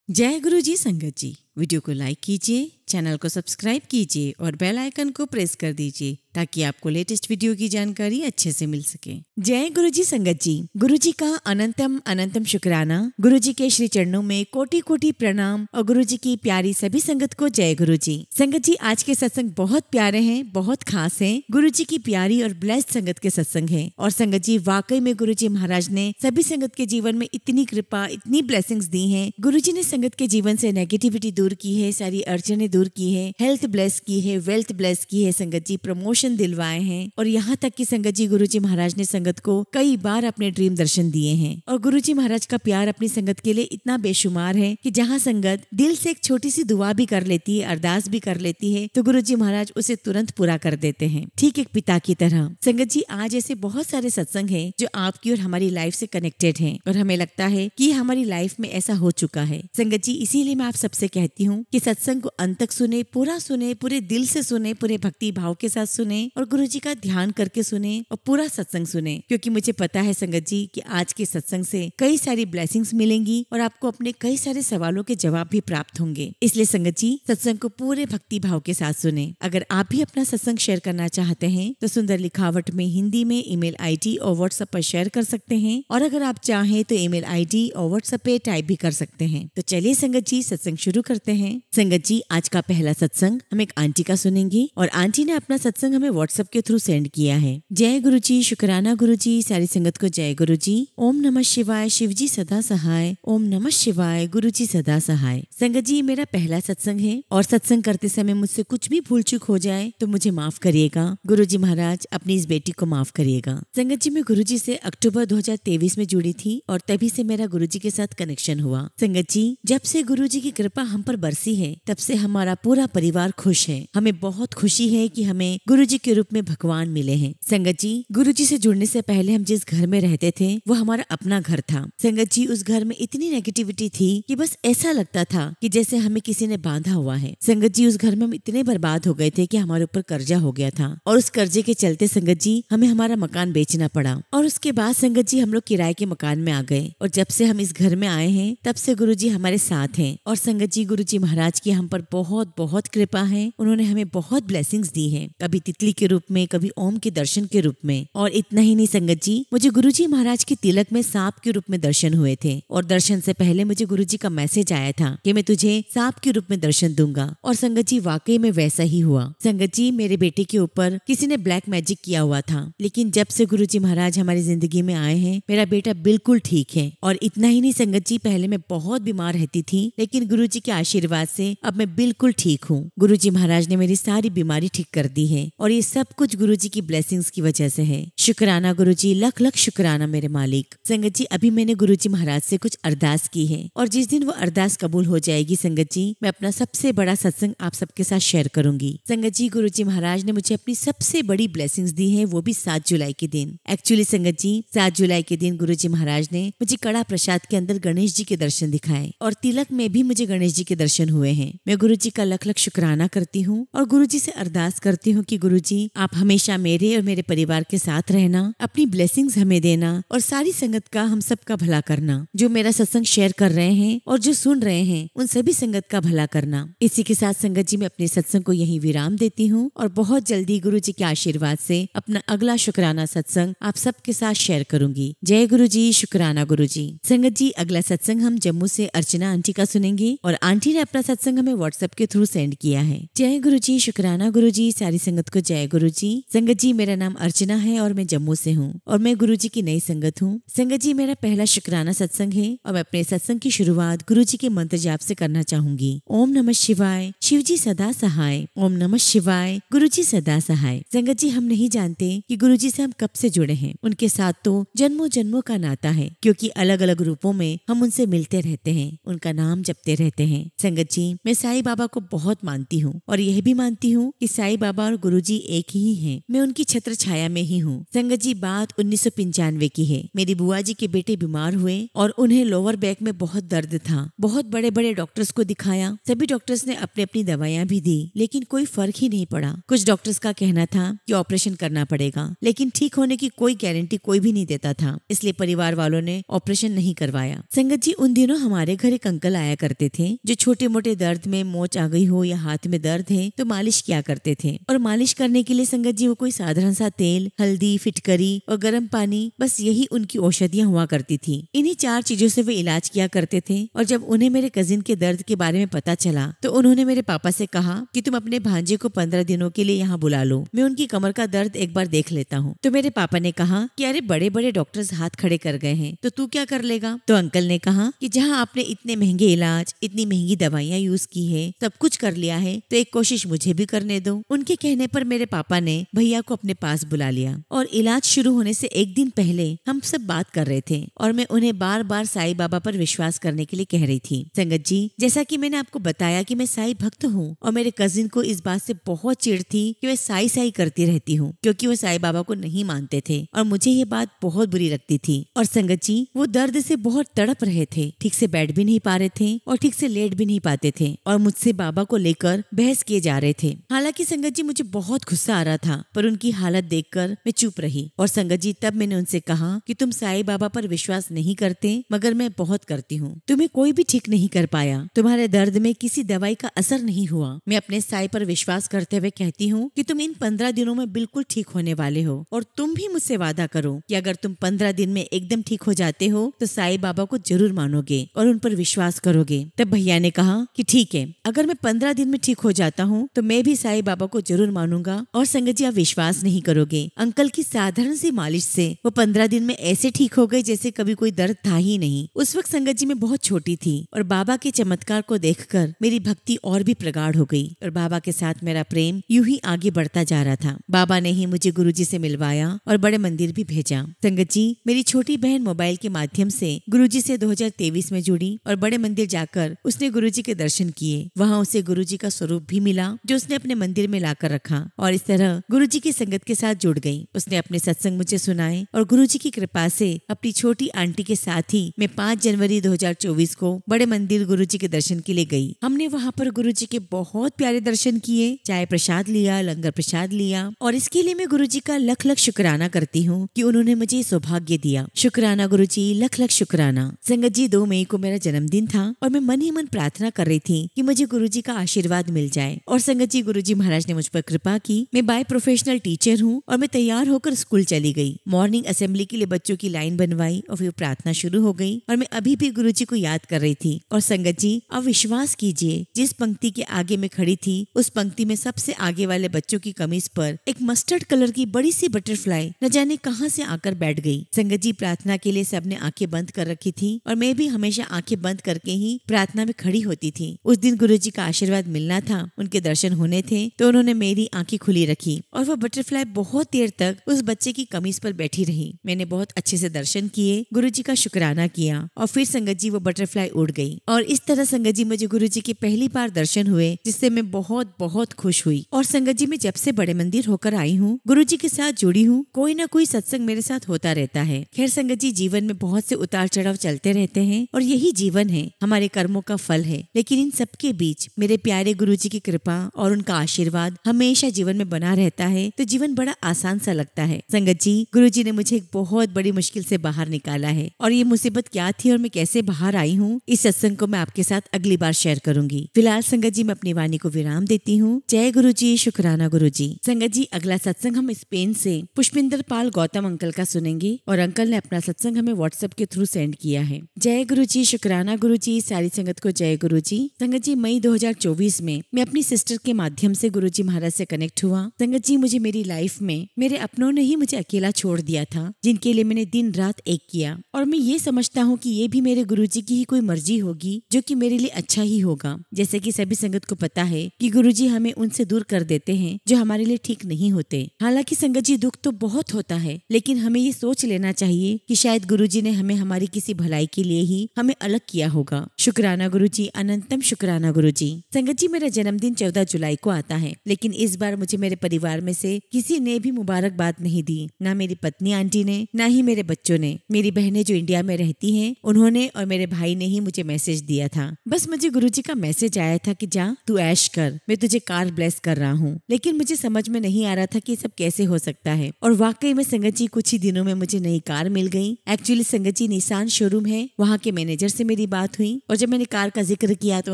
जय गुरु जी संगत जी। वीडियो को लाइक कीजिए, चैनल को सब्सक्राइब कीजिए और बेल आइकन को प्रेस कर दीजिए ताकि आपको लेटेस्ट वीडियो की जानकारी अच्छे से मिल सके। जय गुरु जी संगत जी। गुरु जी का अनंतम अनंतम शुक्राना। गुरु जी के श्री चरणों में कोटि कोटि प्रणाम और गुरु जी की प्यारी सभी संगत को जय गुरु जी। संगत जी, आज के सत्संग बहुत प्यारे हैं, बहुत खास हैं। गुरु जी की प्यारी और ब्लेस्ड संगत के सत्संग हैं। और संगत जी, वाकई में गुरु जी महाराज ने सभी संगत के जीवन में इतनी कृपा, इतनी ब्लेसिंग्स दी हैं। गुरु जी ने संगत के जीवन से नेगेटिविटी दूर की है, सारी अड़चने दूर की है, हेल्थ ब्लेस की है, वेल्थ ब्लेस की है। संगत जी प्रमोशन दिलवाए हैं और यहाँ तक कि संगत जी गुरु जी महाराज ने संगत को कई बार अपने ड्रीम दर्शन दिए हैं। और गुरु जी महाराज का प्यार अपनी संगत के लिए इतना बेशुमार है कि जहाँ संगत दिल से एक छोटी सी दुआ भी कर लेती है, अरदास भी कर लेती है, तो गुरु जी महाराज उसे तुरंत पूरा कर देते हैं, ठीक एक पिता की तरह। संगत जी, आज ऐसे बहुत सारे सत्संग हैं जो आपकी और हमारी लाइफ से कनेक्टेड हैं और हमें लगता है कि हमारी लाइफ में ऐसा हो चुका है। संगत जी, इसीलिए मैं आप सबसे कहती हूँ कि सत्संग को अंत तक सुने, पूरा सुने, पूरे दिल से सुने, पूरे भक्ति भाव के साथ सुने और गुरु जी का ध्यान करके सुने और पूरा सत्संग सुने, क्योंकि मुझे पता है संगत जी कि आज के सत्संग से कई सारी ब्लेसिंग्स मिलेंगी और आपको अपने कई सारे सवालों के जवाब भी प्राप्त होंगे। इसलिए संगत जी, सत्संग को पूरे भक्ति भाव के साथ सुने। अगर आप भी अपना सत्संग शेयर करना चाहते हैं तो सुंदर लिखावट में हिंदी में ईमेल आईडी और व्हाट्सएप पर शेयर कर सकते हैं, और अगर आप चाहें तो ईमेल आईडी और व्हाट्सएप पे टाइप भी कर सकते हैं। तो चलिए संगत जी, सत्संग शुरू करते हैं। संगत जी, आज का पहला सत्संग हम एक आंटी का सुनेंगे और आंटी ने अपना सत्संग हमें व्हाट्सएप के थ्रू सेंड किया है। जय गुरु जी, शुक्राना गुरु जी, सारी संगत को जय गुरु जी। ओम नमः शिवाय, शिव जी सदा सहाय। ओम नमः शिवाय, गुरु जी सदा सहाय। संगत जी, मेरा पहला सत्संग है और सत्संग करते समय मुझसे कुछ भी भूल चूक हो जाए तो मुझे माफ करिएगा। गुरु जी महाराज अपनी इस बेटी को माफ करिएगा। संगत जी, मैं गुरु जी से अक्टूबर 2023 में जुड़ी थी और तभी से मेरा गुरु जी के साथ कनेक्शन हुआ। संगत जी, जब से गुरु जी की कृपा हम पर बरसी है तब से हमारा पूरा परिवार खुश है। हमें बहुत खुशी है कि हमें गुरु जी के रूप में भगवान मिले हैं। संगत जी, गुरु जी से जुड़ने से पहले हम जिस घर में रहते थे वो हमारा अपना घर था। संगत जी, उस घर में इतनी नेगेटिविटी थी कि बस ऐसा लगता था कि जैसे हमें किसी ने बांधा हुआ है। संगत जी, उस घर में हम इतने बर्बाद हो गए थे कि हमारे ऊपर कर्जा हो गया था और उस कर्जे के चलते संगत जी हमें हमारा मकान बेचना पड़ा। और उसके बाद संगत जी हम लोग किराए के मकान में आ गए और जब से हम इस घर में आए हैं तब से गुरु जी हमारे साथ हैं। और संगत जी, गुरु जी महाराज की हम पर बहुत बहुत कृपा है। उन्होंने हमें बहुत ब्लेसिंग्स दी है, कभी तितली के रूप में, कभी ओम के दर्शन के रूप में। और इतना ही नहीं संगत जी, मुझे गुरु जी महाराज के तिलक में सांप के रूप में दर्शन हुए थे और दर्शन से पहले मुझे गुरु जी का मैसेज आया था कि मैं तुझे सांप के रूप में दर्शन दूंगा। और संगत जी, वाकई में वैसा ही हुआ। संगत जी, मेरे बेटे के ऊपर किसी ने ब्लैक मैजिक किया हुआ था, लेकिन जब से गुरु जी महाराज हमारी जिंदगी में आए हैं मेरा बेटा बिल्कुल ठीक है। और इतना ही नहीं संगत जी, पहले मैं बहुत बीमार रहती थी, लेकिन गुरु जी के आशीर्वाद से अब मैं बिल्कुल ठीक हूँ। गुरु जी महाराज ने मेरी सारी बीमारी ठीक कर दी है और ये सब कुछ गुरु जी की ब्लेसिंग्स की वजह से है। शुक्राना गुरु जी, लख लख शुक्राना मेरे मालिक। संगत जी, अभी मैंने गुरु जी महाराज से कुछ अरदास की है और जिस दिन वो अरदास कबूल हो जाएगी संगत जी, मैं अपना सबसे बड़ा सत्संग आप सबके साथ शेयर करूंगी। संगत जी, गुरु जी महाराज ने मुझे अपनी सबसे बड़ी ब्लेसिंग्स दी है, वो भी 7 जुलाई के दिन। एक्चुअली संगत जी, 7 जुलाई के दिन गुरु जी महाराज ने मुझे कड़ा प्रसाद के अंदर गणेश जी के दर्शन दिखाए और तिलक में भी मुझे गणेश जी के दर्शन हुए हैं। मैं गुरु जी का लख लख शुक्राना करती हूँ और गुरु जी से अरदास करती हूँ कि गुरु जी आप हमेशा मेरे और मेरे परिवार के साथ रहना, अपनी ब्लेसिंग्स हमें देना और सारी संगत का, हम सब का भला करना। जो मेरा सत्संग शेयर कर रहे हैं और जो सुन रहे हैं उन सभी संगत का भला करना। इसी के साथ संगत जी, मैं अपने सत्संग को यहीं विराम देती हूँ और बहुत जल्दी गुरु जी के आशीर्वाद से अपना अगला शुक्राना सत्संग आप सबके साथ शेयर करूंगी। जय गुरु जी, शुक्राना गुरु जी। संगत जी, अगला सत्संग हम जम्मू से अर्चना आंटी का सुनेंगे और आंटी ने अपना सत्संग हमें व्हाट्सएप के थ्रू सेंड किया है। जय गुरु जी, शुक्राना गुरु जी, सारी संगत को जय गुरु जी। संगत जी, मेरा नाम अर्चना है और मैं जम्मू से हूँ और मैं गुरु जी की नई संगत हूँ। संगत जी, मेरा पहला शुक्राना सत्संग है और मैं अपने सत्संग की शुरुआत गुरु जी के मंत्र जाप से करना चाहूंगी। ओम नमः शिवाय, शिव जी सदा सहाय। ओम नमः शिवाय, गुरु जी सदा सहाय। संगत जी, हम नहीं जानते कि गुरु जी से हम कब से जुड़े हैं। उनके साथ तो जन्मों जन्मों का नाता है, क्योंकि अलग अलग रूपों में हम उनसे मिलते रहते हैं, उनका नाम जपते रहते हैं। संगत जी, मैं साईं बाबा को बहुत मानती हूँ और यह भी मानती हूँ कि साईं बाबा और गुरु जी एक ही हैं। मैं उनकी छत्र छाया में ही हूँ। संगत जी, बात 1995 की है। मेरी बुआ जी के बेटे बीमार हुए और उन्हें लोअर बैक में बहुत दर्द था। बहुत बड़े बड़े डॉक्टर्स को दिखाया, सभी डॉक्टर्स ने अपने अपनी अपनी दवाइयाँ भी दी, लेकिन कोई फर्क ही नहीं पड़ा। कुछ डॉक्टर्स का कहना था कि ऑपरेशन करना पड़ेगा, लेकिन ठीक होने की कोई गारंटी कोई भी नहीं देता था, इसलिए परिवार वालों ने ऑपरेशन नहीं करवाया। संगत जी, उन दिनों हमारे घर एक अंकल आया करते थे जो छोटे मोटे दर्द में मोच आ गई हो या हाथ में दर्द है तो मालिश किया करते थे। और मालिश करने के लिए संगत जी वो कोई साधारण सा तेल, हल्दी, फिटकरी और गर्म पानी, बस यही उनकी औषधियाँ हुआ करती थी। इन्हीं 4 चीजों से वे इलाज किया करते थे। और जब उन्हें मेरे कजिन के दर्द के बारे में पता चला तो उन्होंने मेरे पापा से कहा कि तुम अपने भांजे को 15 दिनों के लिए यहाँ बुला लो, मैं उनकी कमर का दर्द एक बार देख लेता हूँ। तो मेरे पापा ने कहा कि अरे बड़े बड़े डॉक्टर्स हाथ खड़े कर गए हैं तो तू क्या कर लेगा। तो अंकल ने कहा कि जहाँ आपने इतने महंगे इलाज, इतनी महंगी दवाइयाँ यूज की है, सब कुछ कर लिया है, तो एक कोशिश मुझे भी करने दो। उनके कहने पर मेरे पापा ने भैया को अपने पास बुला लिया और इलाज शुरू होने से एक दिन पहले हम सब बात कर रहे थे और मैं उन्हें बार बार साईं बाबा पर विश्वास करने के लिए कह रही थी। संगत जी, जैसा कि मैंने आपको बताया कि मैं साईं भक्त हूँ और मेरे कजिन को इस बात से बहुत चिढ़ थी कि मैं साई साई करती रहती हूँ, क्योंकि वो साईं बाबा को नहीं मानते थे और मुझे ये बात बहुत बुरी लगती थी। और संगत जी, वो दर्द से बहुत तड़प रहे थे, ठीक से बैठ भी नहीं पा रहे थे और ठीक से लेट भी नहीं पाते थे और मुझसे बाबा को लेकर बहस किए जा रहे थे। हालांकि संगत जी मुझे बहुत गुस्सा आ रहा था, पर उनकी हालत देखकर मैं चुप रही। और संगत जी, तब मैंने उनसे कहा कि तुम साईं बाबा पर विश्वास नहीं करते, मगर मैं बहुत करती हूँ। तुम्हें कोई भी ठीक नहीं कर पाया, तुम्हारे दर्द में किसी दवाई का असर नहीं हुआ। मैं अपने साईं पर विश्वास करते हुए कहती हूँ कि तुम इन 15 दिनों में बिल्कुल ठीक होने वाले हो और तुम भी मुझसे वादा करो कि अगर तुम 15 दिन में एकदम ठीक हो जाते हो तो साईं बाबा को जरूर मानोगे और उन पर विश्वास करोगे। तब भैया ने कहा कि ठीक है, अगर मैं 15 दिन में ठीक हो जाता हूँ तो मैं भी साईं बाबा को जरूर मानूंगा। और संगत जी, आप विश्वास नहीं करोगे, अंकल की साधारण सी मालिश से वो 15 दिन में ऐसे ठीक हो गए जैसे कभी कोई दर्द था ही नहीं। उस वक्त संगत जी मैं बहुत छोटी थी और बाबा के चमत्कार को देखकर मेरी भक्ति और भी प्रगाढ़ हो गई और बाबा के साथ मेरा प्रेम यूं ही आगे बढ़ता जा रहा था। बाबा ने ही मुझे गुरुजी से मिलवाया और बड़े मंदिर भी भेजा। संगत जी, मेरी छोटी बहन मोबाइल के माध्यम से गुरुजी से 2023 में जुड़ी और बड़े मंदिर जाकर उसने गुरुजी के दर्शन किए। वहाँ उसे गुरुजी का स्वरूप भी मिला जो उसने अपने मंदिर में लाकर रखा और इस तरह गुरुजी की संगत के साथ जुड़ गई। उसने अपने सत्संग मुझे सुनाए और गुरुजी की कृपा से अपनी छोटी आंटी के साथ ही मैं 5 जनवरी 2024 को बड़े मंदिर गुरुजी के दर्शन के लिए गई। हमने वहाँ पर गुरुजी के बहुत प्यारे दर्शन किए, चाय प्रसाद लिया, लंगर प्रसाद लिया और इसके लिए मैं गुरुजी का लख लख शुक्राना करती हूँ कि उन्होंने मुझे सौभाग्य दिया। शुक्राना गुरुजी, लख लख शुक्राना। संगत जी, 2 मई को मेरा जन्मदिन था और मैं मन ही मन प्रार्थना कर रही थी कि मुझे गुरुजी का आशीर्वाद मिल जाए। और संगत जी, गुरुजी महाराज ने मुझ पर कृपा की। मैं बाय प्रोफेशनल टीचर हूँ और मैं तैयार होकर स्कूल चली गई। मॉर्निंग असेंबली के लिए बच्चों की लाइन बनवाई और फिर प्रार्थना शुरू हो गई और मैं अभी भी गुरुजी को याद कर रही थी। और संगत जी, आप विश्वास कीजिए, जिस पंक्ति के आगे मैं खड़ी थी उस पंक्ति में सबसे आगे वाले बच्चों की कमीज पर एक मस्टर्ड कलर की बड़ी सी बटरफ्लाई न जाने कहां से आकर बैठ गई। संगत जी, प्रार्थना के लिए सबने आंखें बंद कर रखी थी और मैं भी हमेशा आंखें बंद करके ही प्रार्थना में खड़ी होती थी। उस दिन गुरुजी का आशीर्वाद मिलना था, उनके दर्शन होने थे, तो उन्होंने मेरी आंखें खुली रखी और वो बटरफ्लाई बहुत देर तक उस बच्चे की कमीज पर बैठी रही। मैंने बहुत अच्छे से दर्शन किए, गुरुजी का शुक्राना किया और फिर संगत जी वो बटरफ्लाई उड़ गई। और इस तरह संगत जी मुझे गुरुजी के पहली बार दर्शन हुए, जिससे मैं बहुत बहुत खुश हुई। और संगत जी, मैं जब से बड़े मंदिर होकर आई हूँ, गुरुजी के साथ जुड़ी हूँ, कोई ना कोई सत्संग मेरे साथ होता रहता है। खैर संगत जी, जीवन में बहुत से उतार चढ़ाव चलते रहते हैं और यही जीवन है, हमारे कर्मों का फल है। लेकिन इन सबके बीच मेरे प्यारे गुरुजी की कृपा और उनका आशीर्वाद हमेशा जीवन में बना रहता है, तो जीवन बड़ा आसान सा लगता है। संगत जी, गुरुजी ने मुझे एक बहुत बड़ी मुश्किल से बाहर निकाला है और ये मुसीबत क्या थी और मैं कैसे बाहर आई हूँ, इस सत्संग को मैं आपके साथ अगली बार शेयर करूंगी। फिलहाल संगत जी, मैं अपनी वाणी को विराम देती हूँ। जय गुरुजी, शुक्राना गुरुजी। संगत जी, अगला सत्संग हम स्पेन से पुष्पिंदर पाल गौतम अंकल का सुनेंगे और अंकल ने अपना सत्संग हमें व्हाट्सएप के थ्रू सेंड किया है। जय गुरुजी, शुक्राना गुरुजी। सारी संगत को जय गुरुजी। संगत जी, मई 2024 में मैं अपनी सिस्टर के माध्यम से गुरुजी महाराज से कनेक्ट हुआ। संगत जी, मुझे मेरी लाइफ में मेरे अपनों ने ही मुझे अकेला छोड़ दिया था, जिनके लिए मैंने दिन रात एक किया और मैं ये समझता हूँ कि ये भी मेरे गुरुजी की ही कोई मर्जी होगी जो कि मेरे लिए अच्छा ही होगा। जैसे कि सभी संगत को पता है कि गुरुजी हमें उनसे दूर कर देते हैं जो हमारे लिए ठीक नहीं होते। हालांकि संगत जी, दुख तो बहुत होता है, लेकिन हमें ये सोच लेना चाहिए कि शायद गुरुजी ने हमें हमारी किसी भलाई के लिए ही हमें अलग किया होगा। शुक्राना गुरुजी, अनंतम शुक्राना गुरुजी। संगत जी, मेरा जन्मदिन 14 जुलाई को आता है, लेकिन इस बार मुझे मेरे परिवार में से किसी ने भी मुबारकबाद नहीं दी, ना मेरी पत्नी आंटी ने, ना ही मेरे बच्चों ने। मेरी बहनें जो इंडिया में रहती हैं, उन्होंने और मेरे भाई ने ही मुझे मैसेज दिया था। बस मुझे गुरुजी का मैसेज आया था कि कि जा तू ऐश कर, मैं तुझे कार ब्लेस कर रहा हूँ। लेकिन मुझे समझ में नहीं आ रहा था कि सब कैसे हो सकता है। और वाकई में संगत जी कुछ ही दिनों में मुझे नई कार मिल गई। एक्चुअली संगत जी निसान शोरूम है, वहाँ के मैनेजर से मेरी बात हुई और जब मैंने कार का जिक्र किया तो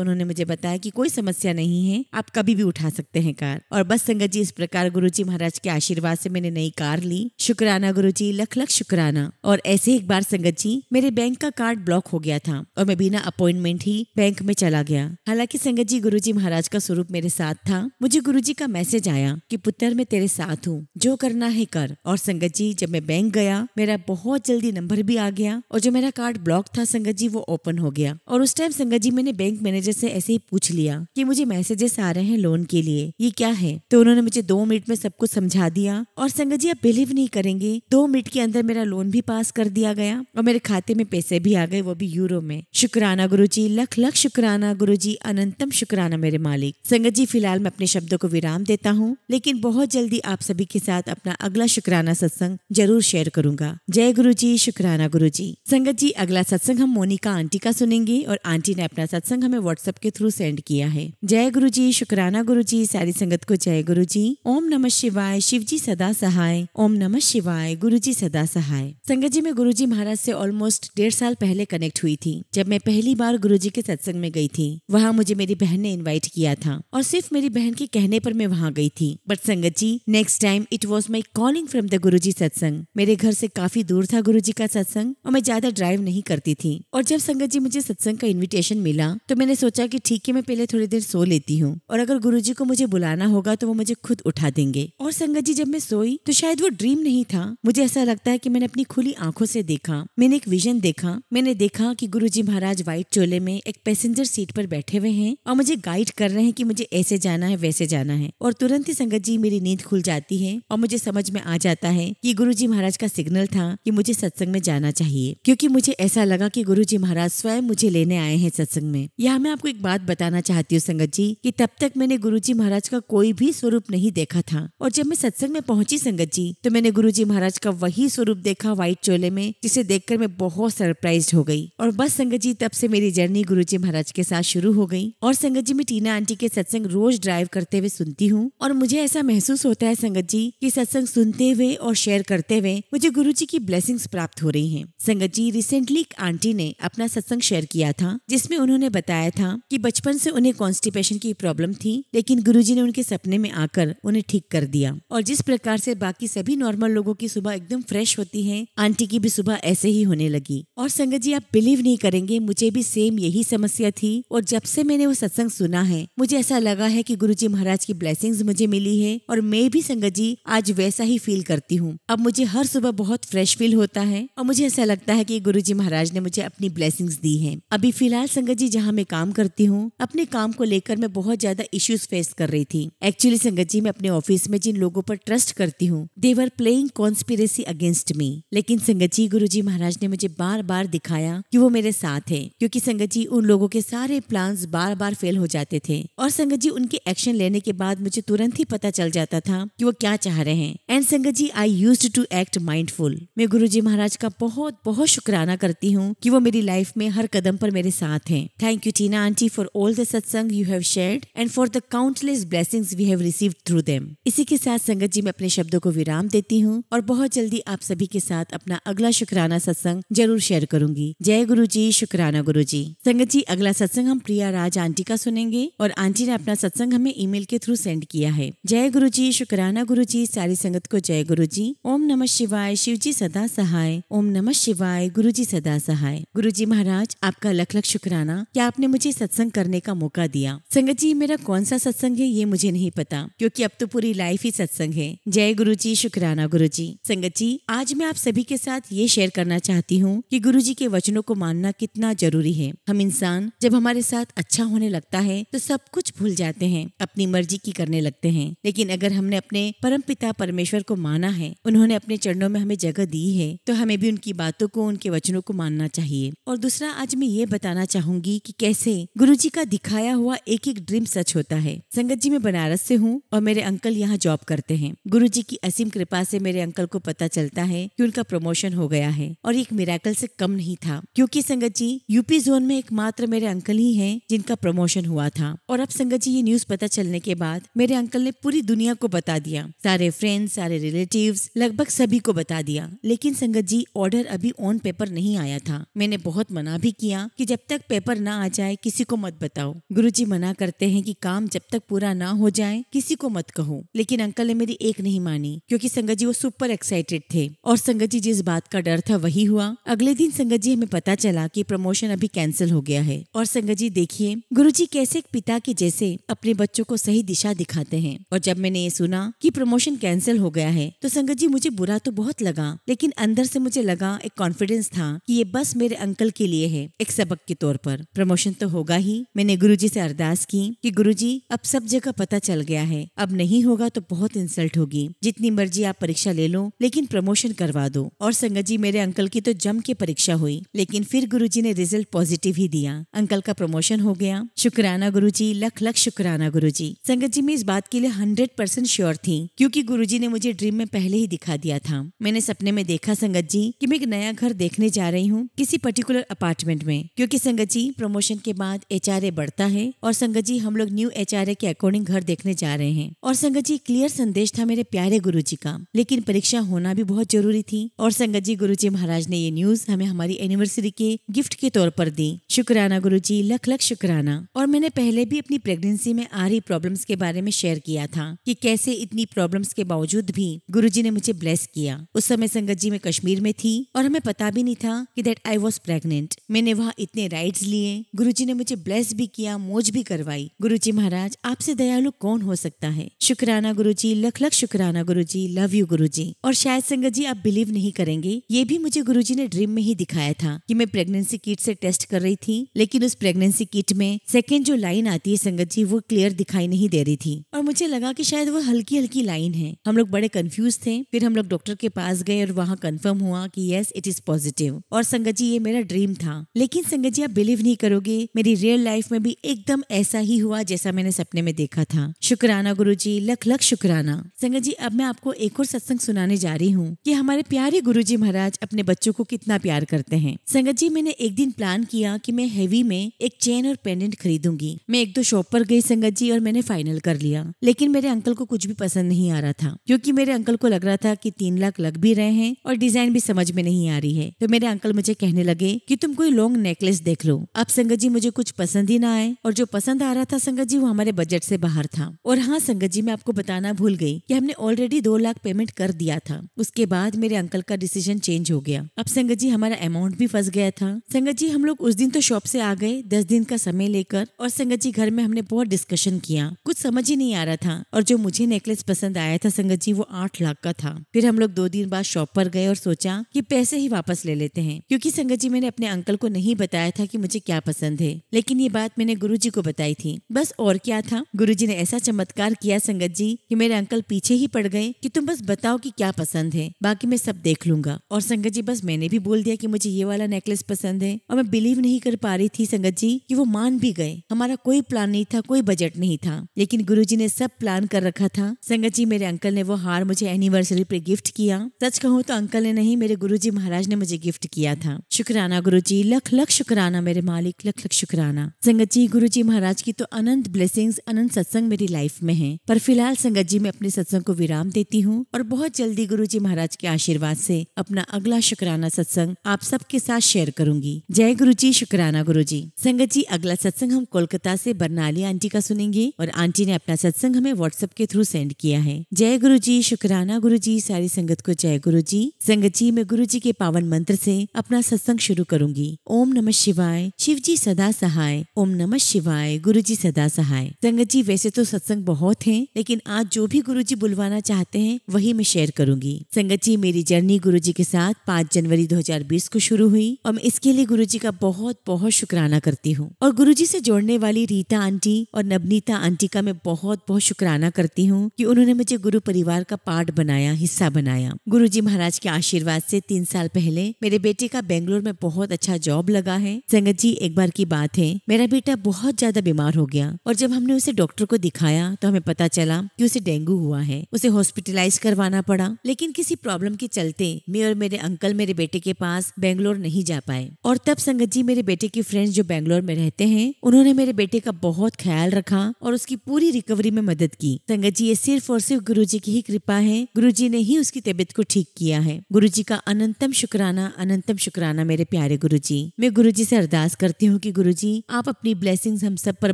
उन्होंने मुझे बताया कि कोई समस्या नहीं है, आप कभी भी उठा सकते हैं कार। और बस संगत जी इस प्रकार गुरुजी महाराज के आशीर्वाद से मैंने नई कार ली। शुक्राना गुरुजी, लख लख शुक्राना। और ऐसे एक बार संगत जी मेरे बैंक का कार्ड ब्लॉक हो गया था और मैं बिना अपॉइंटमेंट ही बैंक में चला गया। हालांकि संगत जी गुरुजी महाराज का स्वरूप मेरे साथ था। मुझे गुरुजी का मैसेज आया कि पुत्र मैं तेरे साथ हूँ, जो करना है कर। और संगत जी जब मैं बैंक गया मेरा बहुत जल्दी नंबर भी आ गया और जो मेरा कार्ड ब्लॉक था संगत जी वो ओपन हो गया। और उस टाइम संगत जी मैंने बैंक मैनेजर से ऐसे ही पूछ लिया कि मुझे मैसेजेस आ रहे हैं लोन के लिए, ये क्या है? तो उन्होंने मुझे 2 मिनट में सब कुछ समझा दिया। और संगत जी आप बिलीव नहीं करेंगे, 2 मिनट के अंदर मेरा लोन भी पास कर दिया गया और मेरे खाते में पैसे भी आ गए, वो भी यूरो में। शुक्राना गुरुजी, लख लख शुक्राना गुरुजी, अनंतम शुक्राना मेरे मालिक। संगत जी फिलहाल मैं अपने शब्दों को विराम देता हूँ, लेकिन बहुत जल्दी आप सभी के साथ अपना अगला शुक्राना सत्संग जरूर शेयर करूंगा। जय गुरुजी, शुक्राना गुरुजी। संगत जी अगला सत्संग हम मोनिका आंटी का सुनेंगे और आंटी ने अपना सत्संग हमें व्हाट्सएप के थ्रू सेंड किया है। जय गुरुजी, शुक्राना गुरुजी, सारी संगत को जय गुरुजी। ओम नमः शिवाय, शिवजी सदा सहाय। ओम नमः शिवाय, गुरुजी सदा सहाय। संगत जी मैं गुरुजी महाराज से ऑलमोस्ट 1.5 साल पहले कनेक्ट हुई थी। जब मैं पहली बार गुरुजी के सत्संग में गई थी, वहाँ मुझे मेरी बहन ने इन्वाइट किया था और सिर्फ मेरी बहन के कहने पर मैं वहाँ गई थी। But sangat ji next time it was my calling from the Guruji satsang. मेरे घर से काफी दूर था गुरुजी का सत्संग और मैं ज्यादा ड्राइव नहीं करती थी। और जब संगत जी मुझे सत्संग का इन्विटेशन मिला तो मैंने सोचा कि ठीक है मैं पहले थोड़ी देर सो लेती हूँ और अगर गुरुजी को मुझे बुलाना होगा तो वो मुझे खुद उठा देंगे। और संगत जी जब मैं सोई तो शायद वो ड्रीम नहीं था, मुझे ऐसा लगता है कि मैंने अपनी खुली आंखों से देखा, मैंने एक विजन देखा। मैंने देखा कि गुरुजी महाराज व्हाइट चोले में एक पैसेंजर सीट पर बैठे हुए हैं और मुझे गाइड कर रहे हैं कि मुझे ऐसे जाना है वैसे जाना है। और तुरंत ही संगत जी मेरी नींद खुल जाती है और मुझे समझ में आ जाता है कि गुरुजी महाराज का सिग्नल था कि मुझे सत्संग में जाना चाहिए, क्योंकि मुझे ऐसा लगा कि गुरुजी महाराज स्वयं मुझे लेने आए हैं सत्संग में। यहाँ मैं आपको एक बात बताना चाहती हूँ संगत जी कि तब तक मैंने गुरुजी महाराज का कोई भी स्वरूप नहीं देखा था और जब मैं सत्संग में पहुंची संगत जी तो मैंने गुरुजी महाराज का वही स्वरूप देखा व्हाइट चोले में, जिसे देखकर मैं बहुत सरप्राइज्ड हो गई। और बस संगत जी तब से मेरी जर्नी गुरुजी महाराज के साथ शुरू हो गई। और संगत जी मैं टीना आंटी के सत्संग रोज ड्राइव करते हुए सुनती हूँ और मुझे ऐसा महसूस होता है संगत जी कि सत्संग सुनते हुए और शेयर करते हुए मुझे गुरुजी की ब्लेसिंग्स प्राप्त हो रही हैं। संगत जी रिसेंटली एक आंटी ने अपना सत्संग शेयर किया था जिसमें उन्होंने बताया था कि बचपन से उन्हें कॉन्स्टिपेशन की प्रॉब्लम थी, लेकिन गुरुजी ने उनके सपने में आकर उन्हें ठीक कर दिया। और जिस प्रकार से बाकी सभी नॉर्मल लोगों की सुबह एकदम फ्रेश होती है, आंटी की भी सुबह ऐसे ही होने लगी। और संगत जी आप बिलीव नहीं करेंगे, मुझे भी सेम यही समस्या थी और जब से मैंने वो सत्संग सुना है मुझे ऐसा लगा है कि गुरुजी महाराज की ब्लेसिंग्स मुझे मिली है और मैं भी संगत जी आज वैसा ही फील करती हूँ। अब मुझे हर सुबह बहुत फ्रेश फील होता है और मुझे ऐसा लगता है कि गुरुजी महाराज ने मुझे अपनी ब्लेसिंग्स दी है। अभी फिलहाल संगत जी जहाँ मैं काम करती हूँ, अपने काम को लेकर मैं बहुत ज्यादा इश्यूज फेस कर रही थी। एक्चुअली संगत जी मैं अपने ऑफिस में जिन लोगों पर ट्रस्ट करती हूँ they were playing conspiracy against me, लेकिन संगत जी गुरुजी महाराज ने मुझे बार बार दिखाया कि वो मेरे साथ है, क्योंकि संगत जी उन लोगों के सारे प्लान्स बार बार फेल हो जाते थे और संगत जी उनके एक्शन लेने के बाद मुझे तुरंत ही पता चल जाता था कि वो क्या चाह रहे हैं। And sangat ji I used to act mindful. मैं गुरुजी महाराज का बहुत बहुत शुक्राना करती हूँ कि वो मेरी लाइफ में हर कदम पर मेरे साथ हैं। Thank you Tina aunty for all the satsang you have shared and for the countless blessings we have received through them. इसी के साथ संगत जी मैं अपने शब्दों को विराम देती हूँ और बहुत जल्दी आप सभी के साथ अपना अगला शुक्राना सत्संग जरूर शेयर करूंगी। जय गुरुजी, शुक्राना गुरुजी। संगत जी अगला सत्संग हम प्रिया राज आंटी का सुनेंगे और आंटी ने अपना सत्संग हमें ईमेल के थ्रू सेंड किया है। जय गुरुजी, शुक्राना गुरुजी, सारी संगत को जय गुरुजी। ओम नमः शिवाय, शिवजी सदा सहाय। ओम नमः शिवाय, गुरुजी सदा सहाय। गुरुजी महाराज आपका लख लख शुक्राना कि आपने मुझे सत्संग करने का मौका दिया। संगत जी मेरा कौन सा सत्संग है ये मुझे नहीं पता, क्योंकि अब तो पूरी लाइफ ही सत्संग है। जय गुरुजी, शुक्राना गुरुजी। संगत जी आज मैं आप सभी के साथ ये शेयर करना चाहती हूँ कि गुरुजी के वचनों को मानना कितना जरूरी है। हम इंसान जब हमारे साथ अच्छा होने लगता है तो सब कुछ भूल जाते हैं, अपनी मर्जी की करने लगते हैं। लेकिन अगर हमने अपने परमपिता परमेश्वर को माना है, उन्होंने अपने चरणों में हमें जगह दी है, तो हमें भी उनकी बातों को, उनके वचनों को मानना चाहिए। और दूसरा आज मैं ये बताना चाहूंगी कि कैसे गुरुजी का दिखाया हुआ एक एक ड्रीम सच होता है। संगत जी मैं बनारस से हूँ और मेरे अंकल यहाँ जॉब करते हैं। गुरुजी की असीम कृपा से मेरे अंकल को पता चलता है कि उनका प्रमोशन हो गया है और एक मिरेकल से कम नहीं था, क्योंकि संगत जी यूपी जोन में एकमात्र मेरे अंकल ही हैं जिनका प्रमोशन प्रमोशन हुआ था। और अब संगत जी ये न्यूज पता चलने के बाद मेरे अंकल ने पूरी दुनिया को बता दिया, सारे फ्रेंड्स, सारे रिलेटिव्स, लगभग सभी को बता दिया। लेकिन संगत जी ऑर्डर अभी ऑन पेपर नहीं आया था। मैंने बहुत मना भी किया कि जब तक पेपर ना आ जाए किसी को मत बताओ। गुरुजी मना करते हैं कि काम जब तक पूरा ना हो जाए किसी को मत कहो। लेकिन अंकल ने मेरी एक नहीं मानी, क्योंकि संगत जी वो सुपर एक्साइटेड थे। और संगत जी जिस बात का डर था वही हुआ। अगले दिन संगत जी हमें पता चला कि प्रमोशन अभी कैंसिल हो गया है। और संगत जी देखिए गुरुजी कैसे एक पिता के जैसे अपने बच्चों को सही दिशा दिखाते हैं। और जब मैंने ये सुना कि प्रमोशन कैंसिल हो गया है तो संगत जी मुझे बुरा तो बहुत लगा, लेकिन अंदर से मुझे लगा, एक कॉन्फिडेंस था कि ये बस मेरे अंकल के लिए है, एक सबक के तौर पर। प्रमोशन तो होगा ही। मैंने गुरुजी से अरदास की कि गुरुजी अब सब जगह पता चल गया है, अब नहीं होगा तो बहुत इंसल्ट होगी। जितनी मर्जी आप परीक्षा ले लो लेकिन प्रमोशन करवा दो। और संगत जी मेरे अंकल की तो जम के परीक्षा हुई, लेकिन फिर गुरुजी ने रिजल्ट पॉजिटिव ही दिया। अंकल का प्रमोशन हो गया। शुक्राना गुरुजी, लख लख शुक्राना गुरुजी। संगत जी मैं इस बात के लिए 100% श्योर थी, क्योंकि गुरुजी ने मुझे ड्रीम में पहले ही दिखा दिया था। मैंने सपने में देखा संगत जी कि मैं एक नया घर देखने जा रही हूँ किसी पर्टिकुलर अपार्टमेंट में, क्योंकि संगत जी प्रमोशन के बाद HRA बढ़ता है और संगत जी हम लोग न्यू HRA के अकॉर्डिंग घर देखने जा रहे हैं। और संगत जी क्लियर संदेश था मेरे प्यारे गुरुजी का, लेकिन परीक्षा होना भी बहुत जरूरी थी। और संगत जी गुरुजी महाराज ने ये न्यूज हमें हमारी एनिवर्सरी के गिफ्ट के तौर पर दी। शुक्राना गुरुजी, लख लख शुक्राना। और मैंने पहले भी अपनी प्रेगनेंसी में आ रही प्रॉब्लम्स के बारे में शेयर किया था कि कैसे इतनी प्रॉब्लम्स के बावजूद भी गुरुजी ने मुझे ब्लेस किया। उस समय संगत जी मैं कश्मीर में थी और हमें पता भी नहीं था कि दैट आई वाज प्रेग्नेंट। मैंने वहाँ इतने राइड्स लिए, गुरुजी ने मुझे ब्लेस भी किया, मौज भी करवाई। गुरुजी महाराज आपसे दयालु कौन हो सकता है। शुक्राना गुरुजी, लख लख शुक्राना गुरुजी, लव यू गुरुजी। और शायद संगत जी आप बिलीव नहीं करेंगे, ये भी मुझे गुरुजी ने ड्रीम में ही दिखाया था कि मैं प्रेगनेंसी किट से टेस्ट कर रही थी, लेकिन उस प्रेगनेंसी किट में सेकेंड जो लाइन आती है संगत जी वो क्लियर दिखाई नहीं दे रही थी। और मुझे लगा कि शायद वो हल्की हल्की लाइन है। हम लोग बड़े कंफ्यूज थे। फिर हम लोग डॉक्टर के पास गए और वहाँ कंफर्म हुआ कि यस इट इज पॉजिटिव। और संगत जी ये मेरा ड्रीम था, लेकिन संगत जी आप बिलीव नहीं करोगे, मेरी रियल लाइफ में भी एकदम ऐसा ही हुआ जैसा मैंने सपने में देखा था। शुक्राना गुरुजी, लख लख शुक्राना। संगत जी अब मैं आपको एक और सत्संग सुनाने जा रही हूँ कि हमारे प्यारे गुरुजी महाराज अपने बच्चों को कितना प्यार करते हैं। संगत जी मैंने एक दिन प्लान किया कि मैं हेवी में एक चेन और पेंडेंट खरीदूंगी। मैं 1-2 शॉप पर गई संगत जी और मैंने फाइनल कर लिया। लेकिन मेरे अंकल को कुछ भी पसंद नहीं आ रहा था, क्योंकि मेरे अंकल को लग रहा था कि 3 लाख लग भी रहे हैं और डिजाइन भी समझ में नहीं आ रही है। तो मेरे अंकल मुझे कहने लगे कि तुम कोई लॉन्ग नेकलेस देख लो। अब संगत जी मुझे कुछ पसंद ही ना आए, और जो पसंद आ रहा था संगत जी वो हमारे बजट से बाहर था। और हाँ संगत जी मैं आपको बताना भूल गई कि हमने ऑलरेडी 2 लाख पेमेंट कर दिया था। उसके बाद मेरे अंकल का डिसीजन चेंज हो गया। अब संगत जी हमारा अमाउंट भी फंस गया था। संगत जी हम लोग उस दिन तो शॉप से आ गए 10 दिन का समय लेकर, और संगत जी घर में हमने बहुत डिस्कशन किया, कुछ समझ ही नहीं आ रहा था। और जो मुझे नेकलेस पसंद आया था संगत जी वो 8 लाख का था। फिर हम लोग 2 दिन बाद शॉप पर गए और सोचा कि पैसे ही वापस ले लेते हैं, क्योंकि संगत जी मैंने अपने अंकल को नहीं बताया था कि मुझे क्या पसंद है, लेकिन ये बात मैंने गुरुजी को बताई थी। बस और क्या था, गुरुजी ने ऐसा चमत्कार किया संगत जी कि मेरे अंकल पीछे ही पड़ गए कि तुम बस बताओ कि क्या पसंद है, बाकी मैं सब देख लूंगा। और संगत जी बस मैंने भी बोल दिया कि मुझे ये वाला नेकलेस पसंद है, और मैं बिलीव नहीं कर पा रही थी संगत जी कि वो मान भी गए। हमारा कोई प्लान नहीं था, कोई बजट नहीं था, लेकिन गुरुजी ने सब प्लान कर रखा था। संगत जी मेरे अंकल ने वो हार मुझे एनिवर्सरी पे गिफ्ट किया। सच कहूँ तो अंकल ने नहीं, मेरे गुरुजी महाराज ने मुझे गिफ्ट किया था। शुक्राना गुरुजी, लख लख शुक्राना मेरे मालिक, लख लख शुक्राना। संगत जी गुरुजी महाराज की तो अनंत ब्लेसिंग्स, अनंत सत्संग मेरी लाइफ में है। पर फिलहाल संगत जी मैं अपने सत्संग को विराम देती हूँ, और बहुत जल्दी गुरुजी महाराज के आशीर्वाद से अपना अगला शुक्राना सत्संग आप सबके साथ शेयर करूंगी। जय गुरुजी, शुक्राना गुरुजी। संगत जी अगला सत्संग हम कोलकाता से बरनाली आंटी का सुनेंगे, और आंटी ने अपना सत्संग हमें व्हाट्सएप के थ्रू सेंड किया है। जय गुरुजी, शुक्राना गुरुजी, सारी संगत को जय गुरुजी। संगत जी मैं गुरुजी के पावन मंत्र से अपना सत्संग शुरू करूंगी। ओम नमः शिवाय, शिव जी सदा सहाय। ओम नमः शिवाय, गुरुजी सदा सहाय। संगत जी वैसे तो सत्संग बहुत हैं, लेकिन आज जो भी गुरुजी बुलवाना चाहते हैं वही मैं शेयर करूंगी। संगत जी मेरी जर्नी गुरुजी के साथ 5 जनवरी 2020 को शुरू हुई, और मैं इसके लिए गुरुजी का बहुत बहुत शुक्राना करती हूँ। और गुरुजी से जोड़ने वाली रीता आंटी और नवनीता आंटी का मैं बहुत बहुत शुक्राना करती हूँ कि उन्होंने मुझे गुरु परिवार का पार्ट बनाया, हिस्सा बनाया। गुरुजी महाराज के आशीर्वाद से 3 साल पहले मेरे बेटे का बेंगलोर में बहुत अच्छा जॉब लगा है। संगत जी एक बार की बात है, मेरा बेटा बहुत ज्यादा बीमार हो गया, और जब हमने उसे डॉक्टर को दिखाया तो हमें पता चला कि उसे डेंगू हुआ है। उसे हॉस्पिटलाइज करवाना पड़ा, लेकिन किसी प्रॉब्लम के चलते मैं और मेरे अंकल मेरे बेटे के पास बेंगलोर नहीं जा पाए। और तब संगत जी मेरे बेटे की फ्रेंड्स जो बेंगलोर में रहते हैं उन्होंने मेरे बेटे का बहुत ख्याल रखा और उसकी पूरी रिकवरी में मदद की। संगत जी, ये सिर्फ और सिर्फ गुरुजी की ही कृपा है। गुरुजी ने ही उसकी तबीयत को ठीक किया है। गुरुजी का अनंतम शुक्राना मेरे प्यारे गुरुजी। मैं गुरुजी से अरदास करती हूँ कि गुरुजी आप अपनी ब्लेसिंग्स हम सब पर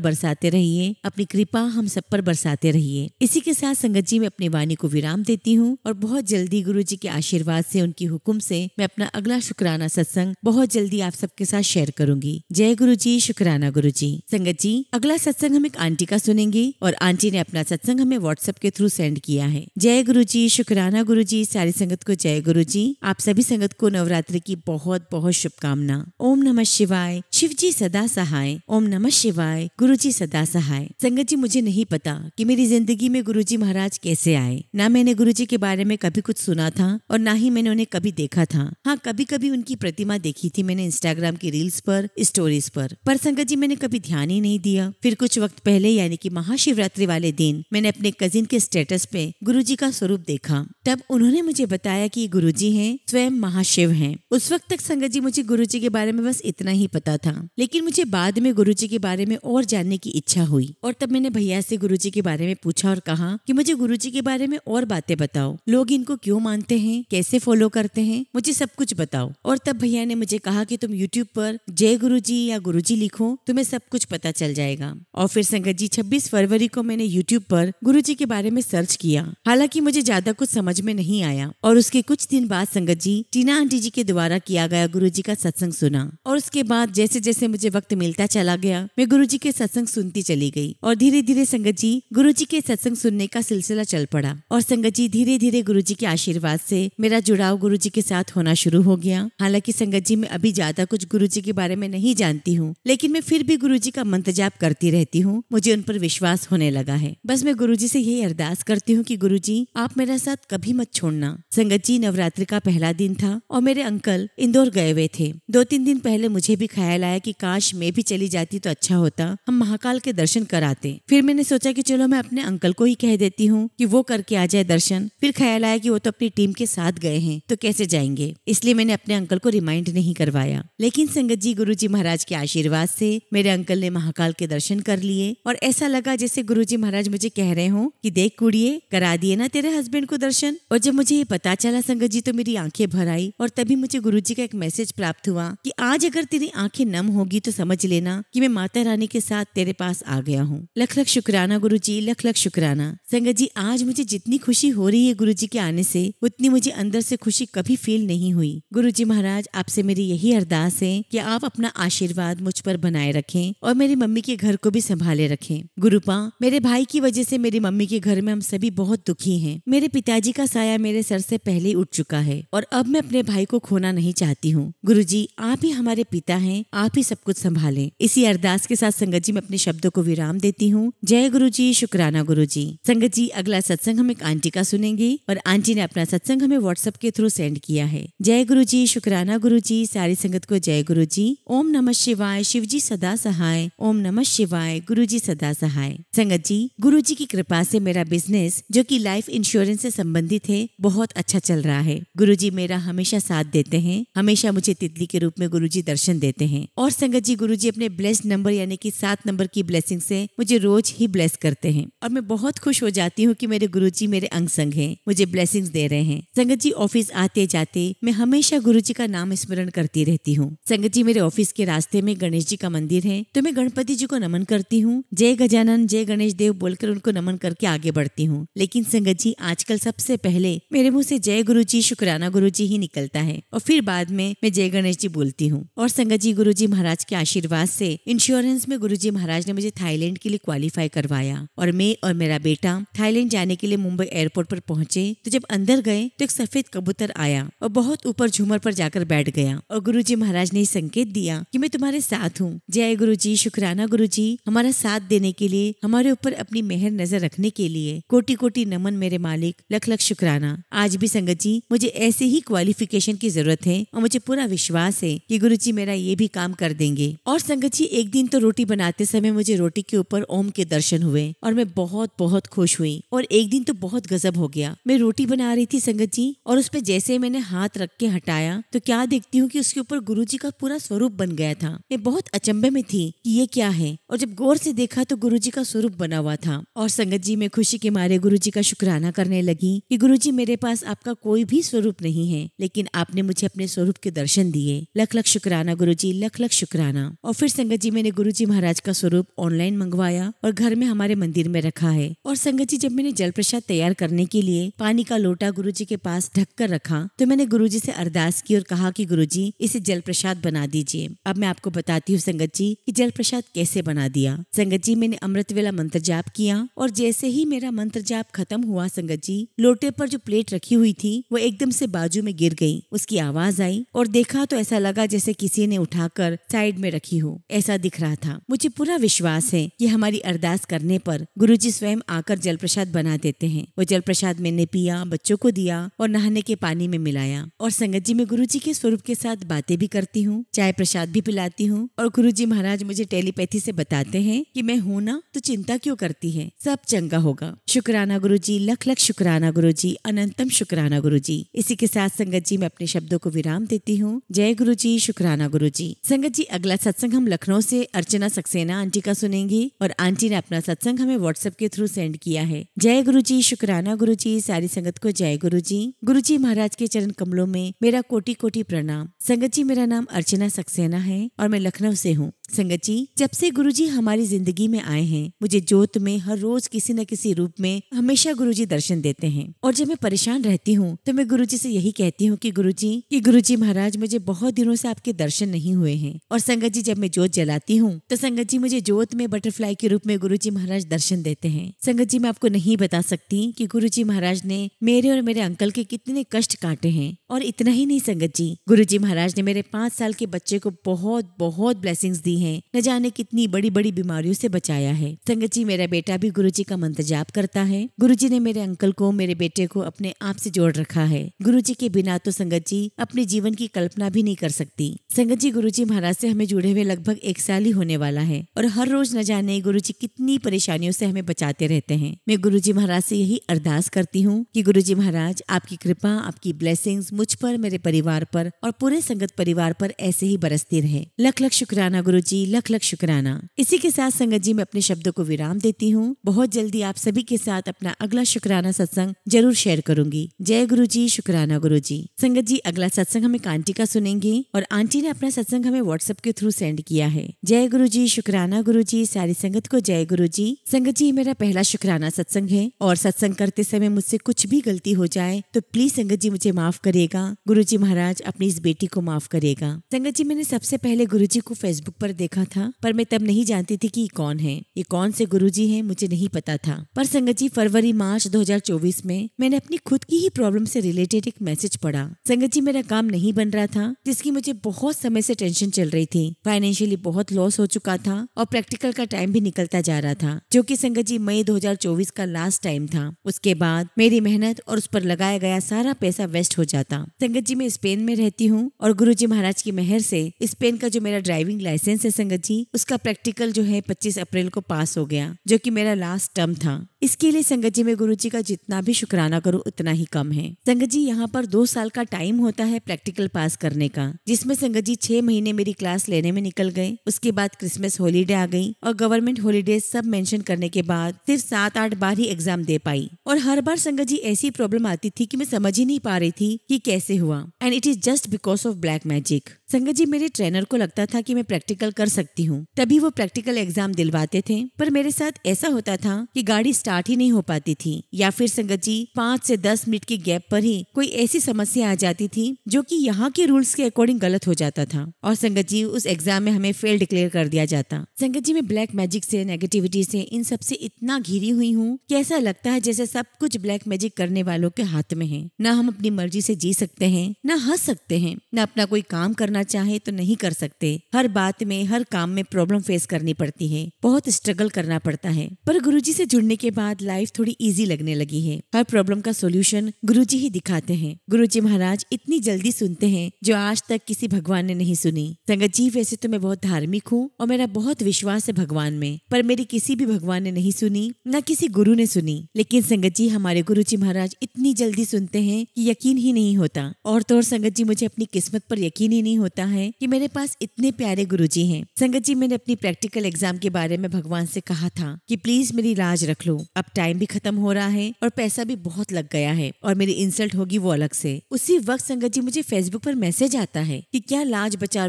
बरसाते रहिए, अपनी कृपा हम सब पर बरसाते रहिए। इसी के साथ संगत जी मैं अपनी वाणी को विराम देती हूँ और बहुत जल्दी गुरुजी के आशीर्वाद से, उनकी हुक्म से मैं अपना अगला शुक्राना सत्संग बहुत जल्दी आप सबके साथ शेयर करूंगी। जय गुरुजी, शुक्राना गुरुजी। संगत जी, अगला सत्संग हम एक आंटी का सुनेंगे और आंटी ने अपना सत्संग हमें व्हाट्सएप के थ्रू सेंड किया है। जय गुरुजी, शुक्राना गुरुजी। सारी संगत को जय गुरुजी। आप सभी संगत को नवरात्रि की बहुत बहुत शुभकामना। ओम नमः शिवाय। शिव जी सदा सहाय। ओम नमः शिवाय। गुरुजी सदा सहाय। संगत जी, मुझे नहीं पता कि मेरी जिंदगी में गुरुजी महाराज कैसे आए। ना मैंने गुरुजी के बारे में कभी कुछ सुना था और ना ही मैंने उन्हें कभी देखा था। हाँ, कभी कभी उनकी प्रतिमा देखी थी मैंने इंस्टाग्राम की रील्स पर, स्टोरीज पर संगत जी मैंने कभी ध्यान ही नहीं दिया। फिर कुछ वक्त पहले यानी कि महाशिवरात्रि वाले दिन मैंने अपने कजिन के स्टेटस पे गुरुजी का स्वरूप देखा। तब उन्होंने मुझे बताया कि गुरुजी हैं, स्वयं महाशिव हैं। उस वक्त तक संगत जी मुझे गुरुजी के बारे में बस इतना ही पता था, लेकिन मुझे बाद में गुरुजी के बारे में और जानने की इच्छा हुई और तब मैंने भैया से गुरुजी के बारे में पूछा और कहा कि मुझे गुरुजी के बारे में और बातें बताओ। लोग इनको क्यों मानते हैं, कैसे फॉलो करते हैं, मुझे सब कुछ बताओ। और तब भैया ने मुझे कहा कि तुम यूट्यूब पर जय गुरुजी या गुरुजी लिखो, तुम्हें सब कुछ पता चल जाएगा। और फिर संगत जी 26 फरवरी को मैंने यूट्यूब पर गुरुजी के बारे में सर्च किया। हालांकि मुझे ज्यादा कुछ समझ में नहीं आया और उसके कुछ दिन बाद संगत जी टीना आंटी जी के द्वारा किया गया गुरुजी का सत्संग सुना और उसके बाद जैसे जैसे मुझे वक्त मिलता चला गया मैं गुरुजी के सत्संग सुनती चली गई और धीरे धीरे संगत जी गुरुजी के सत्संग सुनने का सिलसिला चल पड़ा। और संगत जी धीरे धीरे गुरुजी के आशीर्वाद से मेरा जुड़ाव गुरुजी के साथ होना शुरू हो गया। हालांकि संगत जी मैं अभी ज्यादा कुछ गुरुजी के बारे में नहीं जानती हूँ, लेकिन मैं फिर भी गुरुजी का मंत्र जाप करती रहती हूँ। मुझे उन पर विश्वास होने लगा है। बस मैं गुरुजी से यही अरदास करती हूँ कि गुरुजी आप मेरा साथ कभी मत छोड़ना। संगत जी नवरात्रि का पहला दिन था और मेरे अंकल इंदौर गए हुए थे। 2-3 दिन पहले मुझे भी ख्याल आया कि काश मैं भी चली जाती तो अच्छा होता, हम महाकाल के दर्शन कराते। फिर मैंने सोचा कि चलो मैं अपने अंकल को ही कह देती हूँ कि वो करके आ जाए दर्शन। फिर ख्याल आया कि वो तो अपनी टीम के साथ गए हैं तो कैसे जाएंगे, इसलिए मैंने अपने अंकल को रिमाइंड नहीं करवाया। लेकिन संगत जी गुरुजी महाराज के आशीर्वाद से मेरे अंकल ने महाकाल के दर्शन कर लिए और ऐसा लगा जैसे गुरुजी महाराज मुझे कह रहे हो कि देख कुड़िए, करा दिए ना तेरे हस्बैंड को दर्शन। और जब मुझे ये पता चला संगत जी तो मेरी आंखें भर आई और तभी मुझे गुरुजी का एक मैसेज प्राप्त हुआ कि आज अगर तेरी आंखें नम होगी तो समझ लेना कि मैं माता रानी के साथ तेरे पास आ गया हूँ। लख लख शुक्राना गुरुजी, लख लख शुक्राना। संगत जी आज मुझे जितनी खुशी हो रही है गुरुजी के आने से उतनी मुझे अंदर से खुशी कभी फील नहीं हुई। गुरुजी महाराज आपसे मेरी यही अरदास है कि आप अपना आशीर्वाद मुझ पर बनाए रखें और मेरी मम्मी के घर को भी संभाले रखें। गुरुपा, मेरे भाई की वजह से मेरी मम्मी के घर में हम सभी बहुत दुखी हैं। मेरे पिताजी का साया मेरे सर से पहले ही उठ चुका है और अब मैं अपने भाई को खोना नहीं चाहती हूँ। गुरुजी आप ही हमारे पिता हैं, आप ही सब कुछ संभालें। इसी अरदास के साथ संगत जी मैं अपने शब्दों को विराम देती हूँ। जय गुरुजी, शुक्राना गुरुजी। संगत जी अगला सत्संग हम एक आंटी का सुनेंगे और आंटी ने अपना सत्संग हमें व्हाट्सएप के थ्रू सेंड किया है। जय गुरुजी, शुक्राना गुरुजी। सारी संगत को जय गुरुजी। ओम नमः शिवाय। शिव जी सदा सहाय। ओम नमः शिवाय। गुरुजी सदा सहाय। संगत जी गुरुजी की कृपा से मेरा बिजनेस जो कि लाइफ इंश्योरेंस से संबंधित है बहुत अच्छा चल रहा है। गुरुजी मेरा हमेशा साथ देते हैं, हमेशा मुझे तितली के रूप में गुरुजी दर्शन देते हैं। और संगत जी गुरुजी अपने ब्लेस्ड नंबर यानी कि 7 नंबर की ब्लेसिंग से मुझे रोज ही ब्लेस करते हैं और मैं बहुत खुश हो जाती हूँ कि मेरे गुरुजी मेरे अंग संग हैं, मुझे ब्लेसिंग्स दे रहे हैं। संगत जी ऑफिस आते जाते मैं हमेशा गुरुजी का नाम स्मरण करती रहती हूँ। संगत जी मेरे ऑफिस के रास्ते में गणेश जी का मंदिर है तो मैं गणपति जी को नमन करती हूँ। जय गजानन, जय गणेश देव बोलकर उनको नमन करके आगे बढ़ती हूँ। लेकिन संगत जी आजकल सबसे पहले मेरे मुंह से जय गुरुजी, शुक्राना गुरुजी ही निकलता है और फिर बाद में मैं जय गणेश जी बोलती हूँ। और संगत जी गुरुजी महाराज के आशीर्वाद से इंश्योरेंस में गुरुजी महाराज ने मुझे थाईलैंड के लिए क्वालिफाई करवाया और मैं और मेरा बेटा थाईलैंड जाने के लिए मुंबई एयरपोर्ट पर पहुंचे तो जब अंदर गए तो एक सफेद कबूतर आया और बहुत ऊपर झूमर पर जाकर बैठ गया और गुरुजी महाराज ने संकेत दिया कि मैं तुम्हारे साथ हूँ। जय गुरुजी, शुक्राना गुरुजी। हमारा साथ देने के लिए, हमारे ऊपर अपनी मेहर नजर रखने के लिए कोटि कोटि नमन मेरे मालिक, लख लख शुक्राना। आज भी संगत जी मुझे ऐसे ही क्वालिफिकेशन की जरूरत है और मुझे पूरा विश्वास है कि गुरुजी मेरा ये भी काम काम कर देंगे। और संगत जी एक दिन तो रोटी बनाते समय मुझे रोटी के ऊपर ओम के दर्शन हुए और मैं बहुत बहुत खुश हुई। और एक दिन तो बहुत गजब हो गया, मैं रोटी बना रही थी संगत जी, और उस पे जैसे मैंने हाथ रख के हटाया तो क्या देखती हूँ कि उसके ऊपर गुरुजी का पूरा स्वरूप बन गया था। मैं बहुत अचंभे में थी कि ये क्या है, और जब गौर से देखा तो गुरुजी का स्वरूप बना हुआ था। और संगत जी मैं खुशी के मारे गुरुजी का शुक्राना करने लगी कि गुरुजी मेरे पास आपका कोई भी स्वरूप नहीं है, लेकिन आपने मुझे अपने स्वरूप के दर्शन दिए। लख लख शुक्राना गुरुजी, लख लख शुक्राना। और फिर संगत जी मैंने गुरुजी महाराज का स्वरूप ऑनलाइन मंगवाया और घर में हमारे मंदिर में रखा है। और संगत जी जब मैंने जल प्रसाद तैयार करने के लिए पानी का लोटा गुरुजी के पास ढक कर रखा तो मैंने गुरुजी से अरदास की और कहा कि गुरुजी इसे जल प्रसाद बना दीजिए। अब मैं आपको बताती हूँ संगत जी कि जल प्रसाद कैसे बना दिया। संगत जी मैंने अमृत वेला मंत्र जाप किया और जैसे ही मेरा मंत्र जाप खत्म हुआ संगत जी, लोटे पर जो प्लेट रखी हुई थी वो एकदम से बाजू में गिर गई। उसकी आवाज आई और देखा तो ऐसा लगा जैसे किसी ने उठाकर साइड में रखी हो, ऐसा दिख रहा था। मुझे पूरा विश्वास है कि हमारी अरदास करने पर गुरुजी स्वयं आकर जल प्रसाद बना देते हैं। वो जल प्रसाद मैंने पिया, बच्चों को दिया और नहाने के पानी में मिलाया। और संगत जी मैं गुरुजी के स्वरूप के साथ बातें भी करती हूँ, चाय प्रसाद भी पिलाती हूँ। और गुरुजी महाराज मुझे टेलीपैथी से बताते हैं कि मैं हूँ ना तो चिंता क्यों करती है, सब चंगा होगा। शुक्राना गुरुजी, लख लख शुक्राना गुरुजी, अनंतम शुक्राना गुरुजी। इसी के साथ संगत जी मैं अपने शब्दों को विराम देती हूँ। जय गुरुजी, शुक्राना गुरुजी। संगत जी अगला सत्संग हम लखनऊ से अर्चना सक्सेना आंटी का सुनेंगी और आंटी ने अपना सत्संग हमें व्हाट्सएप के थ्रू सेंड किया है। जय गुरुजी, शुक्राना गुरुजी। सारी संगत को जय गुरुजी। गुरुजी महाराज के चरण कमलों में मेरा कोटि कोटि प्रणाम। संगत जी मेरा नाम अर्चना सक्सेना है और मैं लखनऊ से हूँ। संगत जी जब से गुरुजी हमारी जिंदगी में आए हैं मुझे जोत में हर रोज किसी न किसी रूप में हमेशा गुरुजी दर्शन देते हैं। और जब मैं परेशान रहती हूँ तो मैं गुरुजी से यही कहती हूँ कि गुरुजी महाराज मुझे बहुत दिनों से आपके दर्शन नहीं हुए हैं। और संगत जी जब मैं जोत जलाती हूँ तो संगत जी मुझे जोत में बटरफ्लाई के रूप में गुरुजी महाराज दर्शन देते हैं। संगत जी मैं आपको नहीं बता सकती कि गुरुजी महाराज ने मेरे और मेरे अंकल के कितने कष्ट काटे हैं। और इतना ही नहीं संगत जी, गुरुजी महाराज ने मेरे 5 साल के बच्चे को बहुत बहुत ब्लेसिंग्स दी हैं, न जाने कितनी बड़ी बड़ी बीमारियों से बचाया है। संगत जी मेरा बेटा भी गुरुजी का मंत्र जाप करता है। गुरुजी ने मेरे अंकल को, मेरे बेटे को अपने आप से जोड़ रखा है। गुरुजी के बिना तो संगत जी अपने जीवन की कल्पना भी नहीं कर सकती। संगत जी गुरुजी महाराज से हमें जुड़े हुए लगभग 1 साल ही होने वाला है और हर रोज न जाने गुरुजी कितनी परेशानियों से हमें बचाते रहते हैं। मैं गुरुजी महाराज से यही अरदास करती हूँ कि गुरुजी महाराज आपकी कृपा, आपकी ब्लेसिंग्स मुझ पर, मेरे परिवार पर और पूरे संगत परिवार पर ऐसे ही बरसती रहे। लख लख शुक्राना गुरुजी, लख लख शुक्राना। इसी के साथ संगत जी मैं अपने शब्दों को विराम देती हूँ। बहुत जल्दी आप सभी के साथ अपना अगला शुक्राना सत्संग जरूर शेयर करूंगी। जय गुरुजी, शुक्राना गुरुजी। संगत जी अगला सत्संग हम एक आंटी का सुनेंगे और आंटी ने अपना सत्संग हमें व्हाट्सएप के थ्रू सेंड किया है। जय गुरुजी, शुक्राना गुरुजी। सारी संगत को जय गुरुजी। संगत जी मेरा पहला शुक्राना सत्संग है और सत्संग करते समय मुझसे कुछ भी गलती हो जाए तो प्लीज संगत जी मुझे माफ करेगा। गुरुजी महाराज अपनी इस बेटी को माफ करेगा। संगत जी मैंने सबसे पहले गुरुजी को फेसबुक पर देखा था पर मैं तब नहीं जानती थी कि कौन है, ये कौन से गुरुजी हैं, मुझे नहीं पता था। पर संगत जी फरवरी मार्च 2024 में मैंने अपनी खुद की ही प्रॉब्लम से रिलेटेड एक मैसेज पढ़ा। संगत जी मेरा काम नहीं बन रहा था जिसकी मुझे बहुत समय से टेंशन चल रही थी। फाइनेंशियली बहुत लॉस हो चुका था और प्रैक्टिकल का टाइम भी निकलता जा रहा था जो कि संगत जी मई 2024 का लास्ट टाइम था। उसके बाद मेरी मेहनत और उस पर लगाया गया सारा पैसा वेस्ट हो जाता। संगत जी मैं स्पेन में रहती हूँ और गुरुजी महाराज की मेहर से स्पेन का जो मेरा ड्राइविंग लाइसेंस है संगत जी उसका प्रैक्टिकल जो है 25 अप्रैल को पास हो गया जो कि मेरा लास्ट टर्म था। इसके लिए संगत जी मैं गुरुजी का जितना भी शुक्राना करूं उतना ही कम है। संगत जी यहाँ पर 2 साल का टाइम होता है प्रैक्टिकल पास करने का, जिसमें संगत जी 6 महीने मेरी क्लास लेने में निकल गए। उसके बाद क्रिसमस हॉलीडे आ गई और गवर्नमेंट हॉलीडे सब मेंशन करने के बाद सिर्फ 7-8 बार ही एग्जाम दे पाई। और हर बार संगत जी ऐसी प्रॉब्लम आती थी कि मैं समझ ही नहीं पा रही थी कि कैसे हुआ। And it is just because of black magic. संगत जी मेरे ट्रेनर को लगता था कि मैं प्रैक्टिकल कर सकती हूँ, तभी वो प्रैक्टिकल एग्जाम दिलवाते थे। पर मेरे साथ ऐसा होता था कि गाड़ी स्टार्ट ही नहीं हो पाती थी या फिर संगत जी 5 से 10 मिनट के गैप पर ही कोई ऐसी समस्या आ जाती थी जो कि यहाँ के रूल्स के अकॉर्डिंग गलत हो जाता था और संगत जी उस एग्जाम में हमें फेल डिक्लेयर कर दिया जाता। संगत जी मैं ब्लैक मैजिक से, नेगेटिविटी से, इन सब से इतना घिरी हुई हूँ कि ऐसा लगता है जैसे सब कुछ ब्लैक मैजिक करने वालों के हाथ में है। ना हम अपनी मर्जी से जी सकते हैं, ना हंस सकते हैं, ना अपना कोई काम करना चाहे तो नहीं कर सकते। हर बात में, हर काम में प्रॉब्लम फेस करनी पड़ती है, बहुत स्ट्रगल करना पड़ता है। पर गुरुजी से जुड़ने के बाद लाइफ थोड़ी इजी लगने लगी है। हर प्रॉब्लम का सॉल्यूशन गुरुजी ही दिखाते हैं। गुरुजी महाराज इतनी जल्दी सुनते हैं जो आज तक किसी भगवान ने नहीं सुनी। संगत जी, वैसे तो मैं बहुत धार्मिक हूँ और मेरा बहुत विश्वास है भगवान में, पर मेरी किसी भी भगवान ने नहीं सुनी, न किसी गुरु ने सुनी। लेकिन संगत जी, हमारे गुरुजी महाराज इतनी जल्दी सुनते हैं कि यकीन ही नहीं होता। और तो और संगत जी, मुझे अपनी किस्मत पर यकीन ही नहीं होता है कि मेरे पास इतने प्यारे गुरुजी हैं। संगत जी, मैंने अपनी प्रैक्टिकल एग्जाम के बारे में भगवान से कहा था कि प्लीज मेरी लाज रख लो। अब टाइम भी खत्म हो रहा है और पैसा भी बहुत लग गया है और मेरी इंसल्ट होगी वो अलग से। उसी वक्त संगत जी मुझे फेसबुक पर मैसेज आता है कि क्या लाज बचा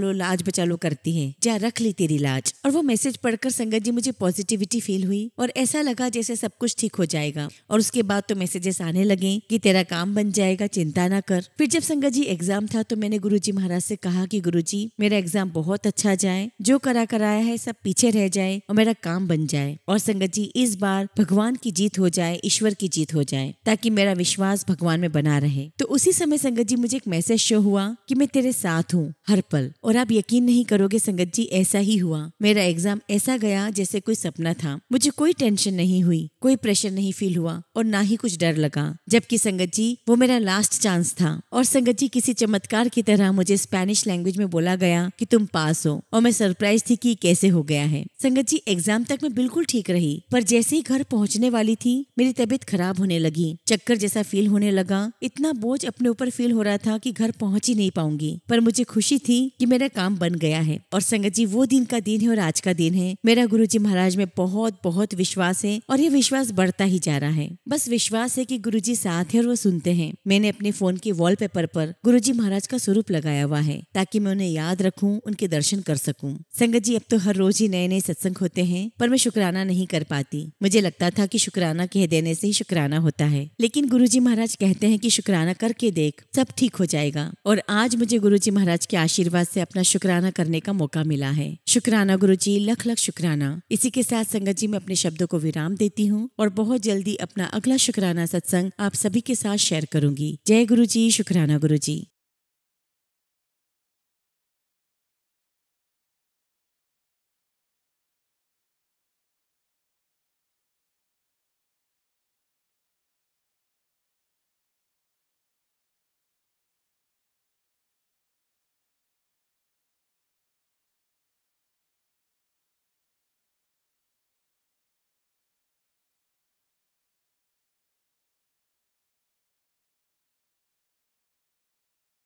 लो करती है, जा रख ली तेरी लाज। और वो मैसेज पढ़कर संगत जी मुझे पॉजिटिविटी फील हुई और ऐसा लगा जैसे सब कुछ ठीक हो जाएगा। और उसके बाद तो मैसेजेस आने लगे कि तेरा काम बन जाएगा, चिंता ना कर। फिर जब संगत जी एग्जाम था तो मैंने गुरुजी महाराज से कहा कि गुरुजी, मेरा एग्जाम बहुत अच्छा जाए, जो कराया है सब पीछे रह जाए और मेरा काम बन जाए। और संगत जी, इस बार भगवान की जीत हो जाए, ईश्वर की जीत हो जाए, ताकि मेरा विश्वास भगवान में बना रहे। तो उसी समय संगत जी मुझे एक मैसेज शो हुआ कि मैं तेरे साथ हूँ हर पल। और आप यकीन नहीं करोगे संगत जी, ऐसा ही हुआ। मेरा एग्जाम ऐसा गया जैसे कोई सपना था। मुझे कोई टेंशन नहीं हुई, कोई प्रेशर नहीं फील हुआ और ना ही कुछ डर लगा। जबकि संगत जी वो मेरा लास्ट चांस था। और संगत जी, किसी चमत्कार की तरह मुझे स्पेनिश लैंग्वेज में बोला गया कि तुम पास हो। और मैं सरप्राइज थी कि कैसे हो गया है। संगत जी, एग्जाम तक मैं बिल्कुल ठीक रही, पर जैसे ही घर पहुंचने वाली थी मेरी तबीयत खराब होने लगी, चक्कर जैसा फील होने लगा। इतना बोझ अपने ऊपर फील हो रहा था कि घर पहुंच ही नहीं पाऊंगी। पर मुझे खुशी थी कि मेरा काम बन गया है। और संगत जी, वो दिन का दिन है और आज का दिन है। मेरा गुरुजी महाराज में बहुत बहुत विश्वास है और ये विश्वास बढ़ता ही जा रहा है। बस विश्वास है कि गुरुजी साथ है और वो सुनते हैं। मैंने अपने फोन के वॉलपेपर पर गुरुजी महाराज का स्वरूप लगाया हुआ है ताकि मैं उन्हें याद रखूं, उनके दर्शन कर सकूं। संगत जी, अब तो हर रोज ही नए नए सत्संग होते हैं, पर मैं शुक्राना नहीं कर पाती। मुझे लगता था कि शुक्राना कह देने से ही शुक्राना होता है, लेकिन गुरुजी महाराज कहते हैं कि शुक्राना करके देख, सब ठीक हो जाएगा। और आज मुझे गुरुजी महाराज के आशीर्वाद से अपना शुक्राना करने का मौका मिला है। शुक्राना गुरुजी, लख लख शुक्राना। इसी के साथ संगत जी मैं अपने शब्दों को विराम देती हूँ और बहुत जल्दी अपना अगला शुक्राना सत्संग आप सभी के साथ शेयर करूंगी। जय गुरुजी, शुक्राना गुरुजी।